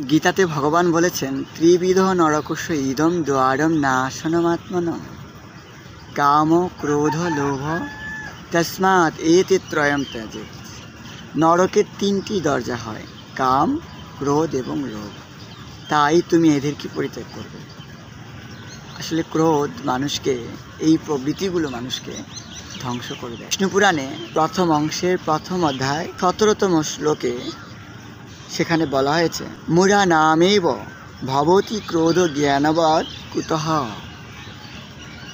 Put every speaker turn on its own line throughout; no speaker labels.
গীতাতে ভগবান বলেছেন, ত্রিবিধ নরকস্য ইদম দ্বারম নাশনমাত্মনঃ কাম ক্রোধ লোভ তস্মাৎ এতে ত্রয়ম ত্যজেৎ। নরকের তিনটি দরজা হয়, কাম, ক্রোধ এবং লোভ। তাই তুমি এদের কি পরিত্যাগ করবে? আসলে ক্রোধ মানুষকে, এই প্রবৃত্তিগুলো মানুষকে ধ্বংস করে দেয়। বিষ্ণু পুরাণে প্রথম অংশের প্রথম অধ্যায় 17তম শ্লোকে সেখানে বলা হয়েছে, মুরা নামেব ভবতি ক্রোধ জ্ঞানবৎ কুতঃ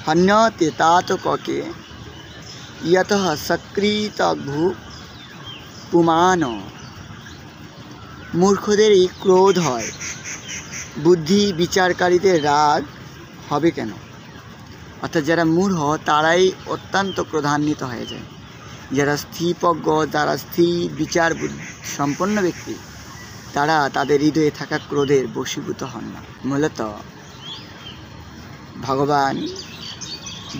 হন্যতে তাত ককে ইয়তঃ সক্রীতভূ পুমান। মূর্খদের এই ক্রোধ হয়, বুদ্ধি বিচারকারীদের রাগ হবে কেন? অর্থাৎ যারা মূঢ় তারাই অত্যন্ত ক্রোধান্বিত হয়ে যায়। যারা স্থিতজ্ঞ, যারা স্থির বিচার সম্পন্ন ব্যক্তি, তারা তাদের হৃদয়ে থাকা ক্রোধের বশীভূত হন না। মূলত ভগবান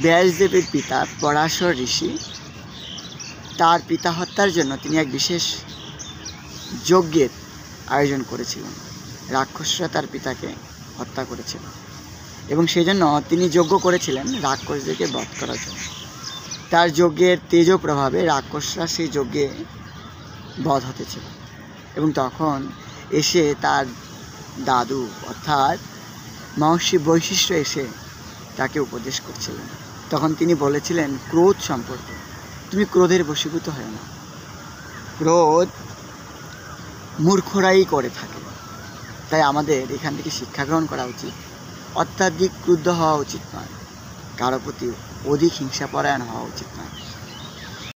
ব্যাসদেবের পিতা পরাশর ঋষি, তার পিতা হত্যার জন্য তিনি এক বিশেষ যজ্ঞের আয়োজন করেছিলেন। রাক্ষসরা তার পিতাকে হত্যা করেছিল এবং সেই জন্য তিনি যজ্ঞ করেছিলেন রাক্ষসদেরকে বধ করার জন্য। তার যজ্ঞের তেজ প্রভাবে রাক্ষসরা সেই যজ্ঞে বধ হতেছিল এবং তখন এসে তার দাদু অর্থাৎ মহর্ষি বৈশিষ্ট্য এসে তাকে উপদেশ করছিলেন। তখন তিনি বলেছিলেন ক্রোধ সম্পর্কে, তুমি ক্রোধের বশীভূত হয় না। ক্রোধ মূর্খরাই করে থাকে। তাই আমাদের এখান থেকে শিক্ষা গ্রহণ করা উচিত। অত্যাধিক ক্রুদ্ধ হওয়া উচিত নয়, কারো প্রতি অধিক হিংসাপরায়ণ হওয়া উচিত নয়।